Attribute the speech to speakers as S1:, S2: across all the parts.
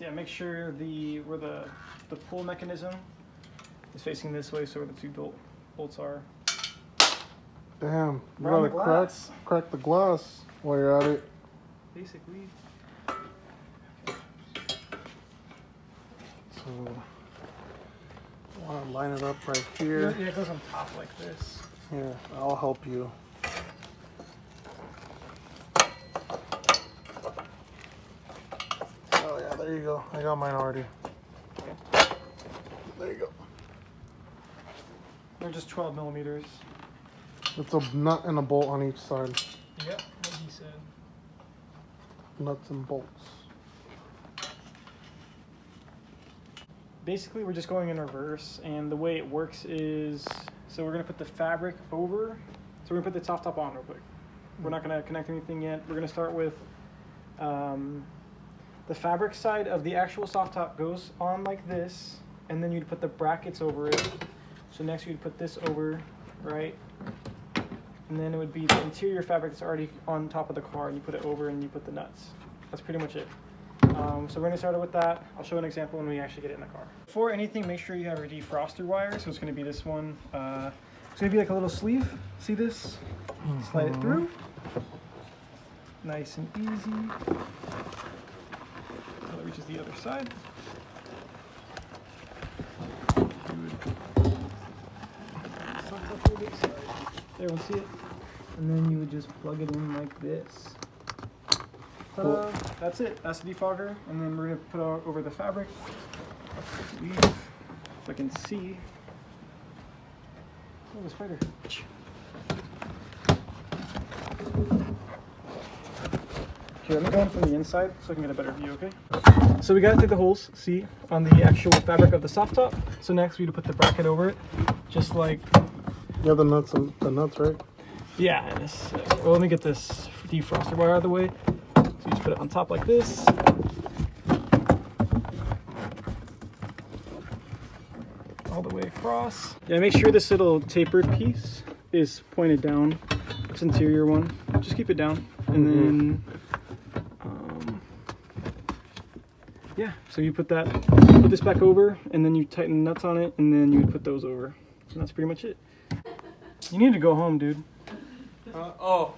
S1: So yeah, make sure where the pull mechanism is facing this way, so where the two bolts are.
S2: Damn, you
S1: Around
S2: gotta
S1: the
S2: crack the glass while you're at it.
S1: Basically.
S2: So, I want to line it up right here.
S1: Yeah, it goes on top like this.
S2: Here, I'll help you. Oh yeah, there you go. I got mine already. There you go.
S1: They're just 12 millimeters.
S2: It's a nut and a bolt on each side.
S1: Yep, what he said.
S2: Nuts and bolts.
S1: Basically, we're just going in reverse, and the way it works is, so we're gonna put the fabric over. So we're gonna put the top on real quick. We're not gonna connect anything yet. We're gonna start with the fabric side of the actual soft top goes on like this, and then you'd put the brackets over it. So next you'd put this over, right? And then it would be the interior fabric that's already on top of the car, and you put it over and you put the nuts. That's pretty much it. So we're gonna start with that. I'll show an example when we actually get it in the car. Before anything, make sure you have your defroster wire. So it's gonna be this one. It's gonna be like a little sleeve. See this? Slide it through. Nice and easy. Until it reaches the other side. There, we'll see it. And then you would just plug it in like this. Ta-da! That's it. That's the defogger. And then we're gonna put it over the fabric. If I can see. Oh, the spider. Okay, let me go in from the inside so I can get a better view, okay? So we got it through the holes, see, on the actual fabric of the soft top. So next we need to put the bracket over it, just like...
S2: Yeah, the nuts, right?
S1: Yeah, and this, well, let me get this defroster wire out of the way. So you just put it on top like this. All the way across. Yeah, make sure this little tapered piece is pointed down. This interior one. Just keep it down. And then, yeah, so you put this back over, and then you tighten the nuts on it, and then you would put those over. And that's pretty much it. You need to go home, dude.
S2: Oh,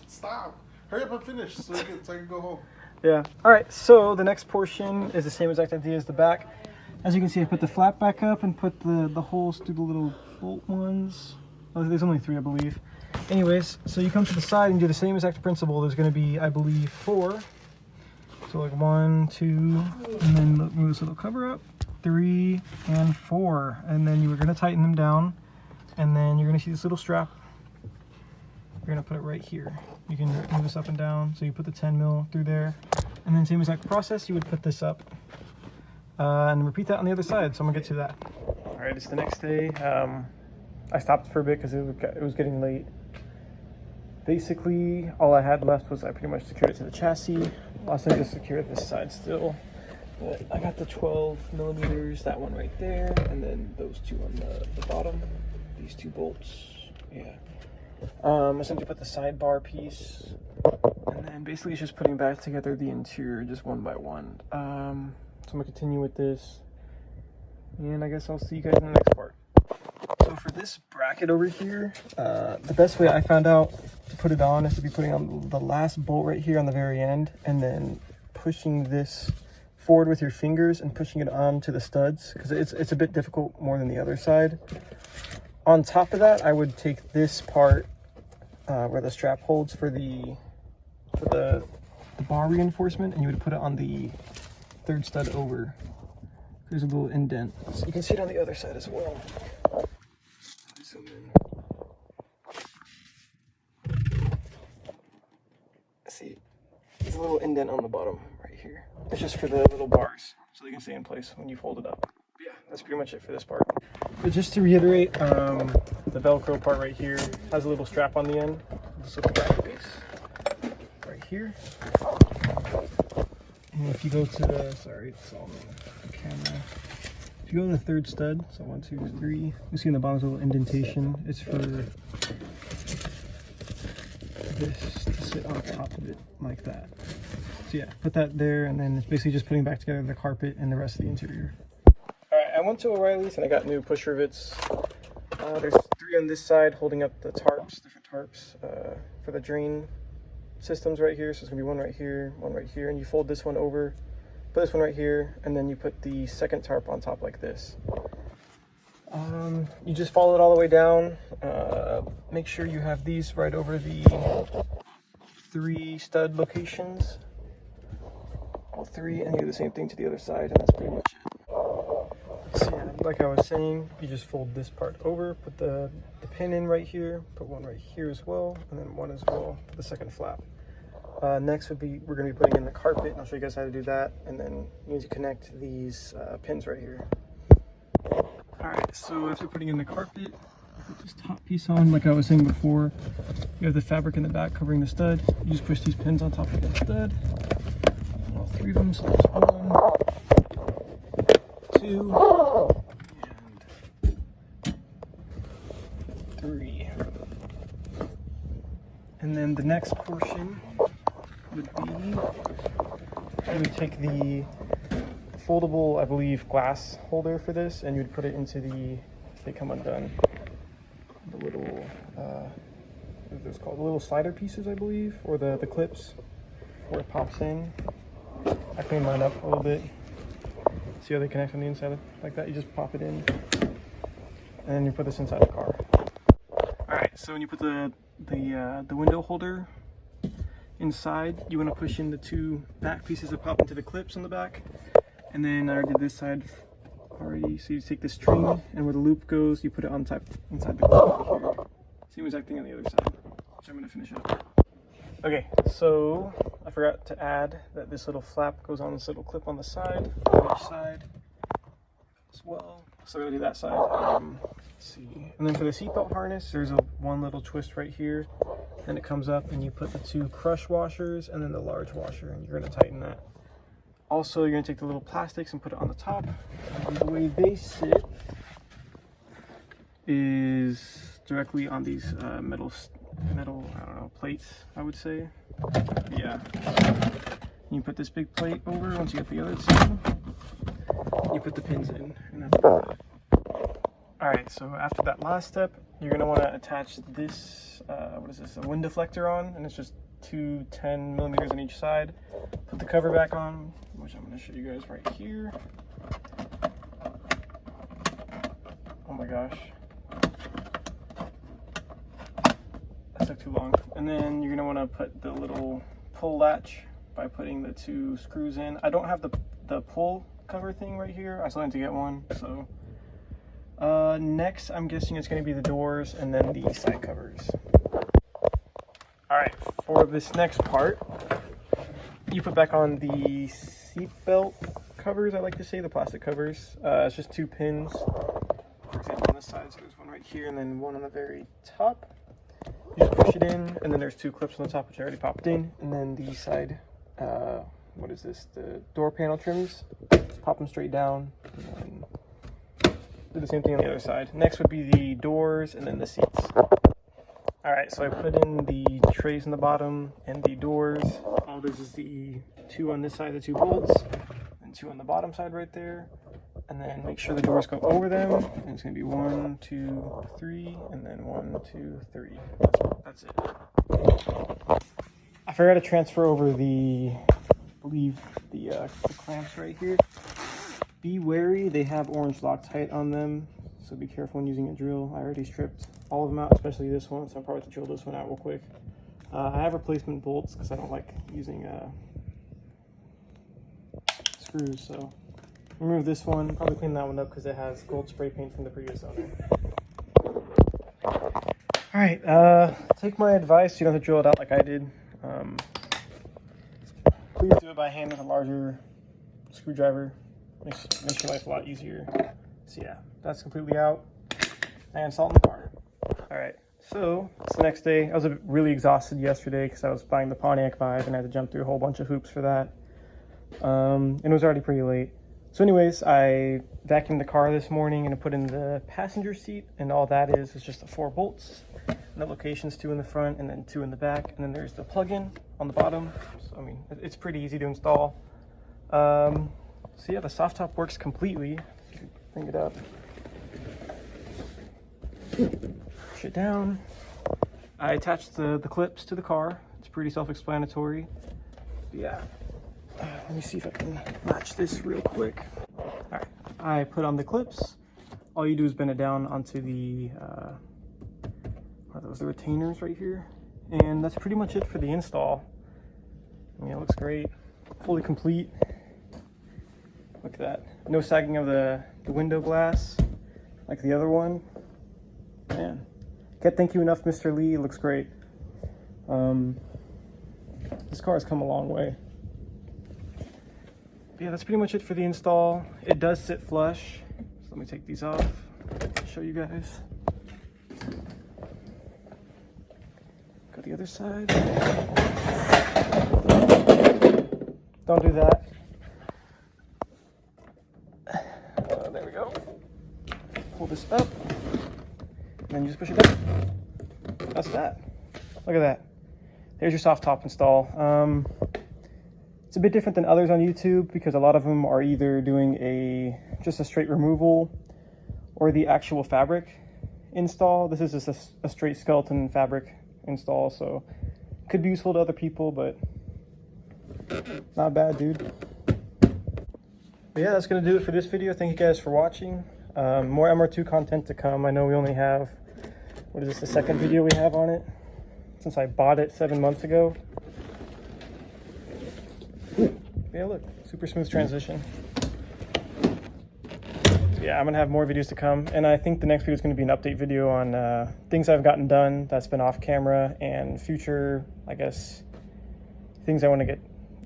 S2: stop. Hurry up and finish so I can go home.
S1: Yeah. All right, so the next portion is the same exact idea as the back. As you can see, I put the flap back up and put the holes through the little bolt ones. Oh, there's only 3, I believe. Anyways, so you come to the side and do the same exact principle. There's going to be, I believe, 4. So like 1, 2, and then move this little cover up. 3 and 4. And then you were going to tighten them down. And then you're going to see this little strap. You're going to put it right here. You can move this up and down. So you put the 10 mil through there. And then same exact process, you would put this up. And repeat that on the other side. So I'm going to get to that. All right, it's the next day. I stopped for a bit because it was getting late. Basically, all I had left was I pretty much secured it to the chassis. Also, just secured this side still. But I got the 12 millimeters, that one right there, and then those 2 on the bottom. These 2 bolts, yeah. Essentially put the sidebar piece, and then basically it's just putting back together the interior just one by one. So I'm gonna continue with this, and I guess I'll see you guys in the next part. So for this bracket over here, the best way I found out to put it on is to be putting on the last bolt right here on the very end, and then pushing this forward with your fingers and pushing it onto the studs, because it's a bit difficult more than the other side. On top of that, I would take this part where the strap holds for the bar reinforcement, and you would put it on the 3rd stud over. There's a little indent, so you can see it on the other side as well. Zoom in. See, there's a little indent on the bottom right here. It's just for the little bars, so they can stay in place when you fold it up. Yeah, that's pretty much it for this part. But just to reiterate, the Velcro part right here has a little strap on the end. This little bracket piece right here. And if you go to the, sorry, it's on the camera. If you go to the 3rd stud, so 1, 2, 3, you see in the bottom a little indentation. It's for this to sit on top of it like that. So yeah, put that there, and then it's basically just putting back together the carpet and the rest of the interior. All right, I went to O'Reilly's and I got new push rivets. There's 3 on this side holding up the tarps, different tarps for the drain systems right here. So it's gonna be one right here, and you fold this one over, put this one right here, and then you put the second tarp on top like this. You just follow it all the way down. Make sure you have these right over the 3 stud locations. All 3, and you do the same thing to the other side, and that's pretty much it. So yeah, like I was saying, you just fold this part over, put the pin in right here, put one right here as well, and then one as well for the second flap. Next would be, we're going to be putting in the carpet, and I'll show you guys how to do that, and then you need to connect these pins right here. Alright, so after putting in the carpet, you put this top piece on, like I was saying before. You have the fabric in the back covering the stud. You just push these pins on top of the stud. All 3 of them, so there's 1, 2, and 3. And then the next portion would be, you would take the foldable, I believe, glass holder for this, and you'd put it into they come undone, the little, what are those called? The little slider pieces, I believe, or the clips where it pops in. I cleaned mine up a little bit. See how they connect on the inside like that? You just pop it in, and then you put this inside the car. Alright, so when you put the window holder inside, you want to push in the 2 back pieces that pop into the clips on the back. And then I already did this side already, so you take the string, and where the loop goes, you put it on top inside the clip over here. Same exact thing on the other side, which I'm going to finish up. Okay, so I forgot to add that this little flap goes on this little clip on the side, on each side as well. So we're going to do that side. Let's see. And then for the seatbelt harness, there's one little twist right here. Then it comes up, and you put the 2 crush washers and then the large washer, and you're going to tighten that. Also, you're going to take the little plastics and put it on the top. And the way they sit is directly on these metal, I don't know, plates, I would say. Yeah. You put this big plate over. Once you get the other 2, you put the pins in, and that's about it. Alright, so after that last step, you're going to want to attach this, what is this, a wind deflector on, and it's just 2 10mm on each side. Put the cover back on, which I'm going to show you guys right here. Oh my gosh. That took too long. And then you're going to want to put the little pull latch by putting the 2 screws in. I don't have the pull cover thing right here. I still need to get one. So next, I'm guessing it's going to be the doors and then the side covers. Alright, for this next part, you put back on the seat belt covers, I like to say, the plastic covers. It's just 2 pins, for example, on this side, so there's one right here and then one on the very top. You just push it in, and then there's 2 clips on the top, which I already popped in, and then the side, what is this, the door panel trims, just pop them straight down, and then do the same thing on the other side. Next would be the doors and then the seats. Alright, so I put in the trays in the bottom and the doors. All this is the 2 on this side, the 2 bolts, and 2 on the bottom side right there. And then make sure the doors go over them. And it's going to be 1, 2, 3, and then 1, 2, 3. That's it. I forgot to transfer over the clamps right here. Be wary, they have orange Loctite on them, so be careful when using a drill. I already stripped all of them out, especially this one, so I'm probably have to drill this one out real quick. I have replacement bolts because I don't like using screws, so remove this one, probably clean that one up because it has gold spray paint from the previous owner. Alright, take my advice, you don't have to drill it out like I did. Please do it by hand with a larger screwdriver. Makes your life a lot easier. So yeah, that's completely out. And salt in the car. Alright, so it's the next day. I was really exhausted yesterday because I was buying the Pontiac Vibe and I had to jump through a whole bunch of hoops for that. And it was already pretty late. So anyways, I vacuumed the car this morning and I put in the passenger seat, and all that is just the 4 bolts. And the location's 2 in the front and then 2 in the back, and then there's the plug-in on the bottom. So I mean, it's pretty easy to install. So yeah, the soft top works completely. Bring it up, push it down. I attached the clips to the car. It's pretty self-explanatory. Yeah. Let me see if I can latch this real quick. All right, I put on the clips. All you do is bend it down onto the, are those the retainers right here? And that's pretty much it for the install. I mean, it looks great, fully complete. Look at that. No sagging of the window glass like the other one. Man, can't thank you enough, Mr. Lee. It looks great. This car has come a long way. Yeah, that's pretty much it for the install. It does sit flush. So let me take these off, show you guys. Go the other side. Don't do that. There we go. Pull this up, and then you just push it down. That's that. Look at that. There's your soft top install. It's a bit different than others on YouTube because a lot of them are either doing just a straight removal or the actual fabric install. This is just a straight skeleton fabric install, so it could be useful to other people, but not bad, dude. But yeah, that's gonna do it for this video. Thank you guys for watching. More MR2 content to come. I know we only have, what is this, the second video we have on it since I bought it 7 months ago. Yeah, look, super smooth transition. So yeah, I'm gonna have more videos to come, and I think the next video is gonna be an update video on things I've gotten done that's been off camera, and future, I guess, things I want to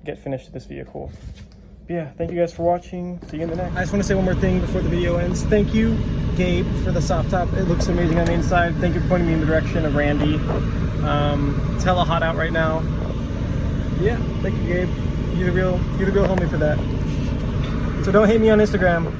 S1: get finished with this vehicle. But yeah, thank you guys for watching. See you in the next. I just want to say one more thing before the video ends. Thank you, Gabe, for the soft top. It looks amazing on the inside. Thank you for pointing me in the direction of Randy. It's hella hot out right now. Yeah, thank you, Gabe. You're the real homie for that. So don't hate me on Instagram.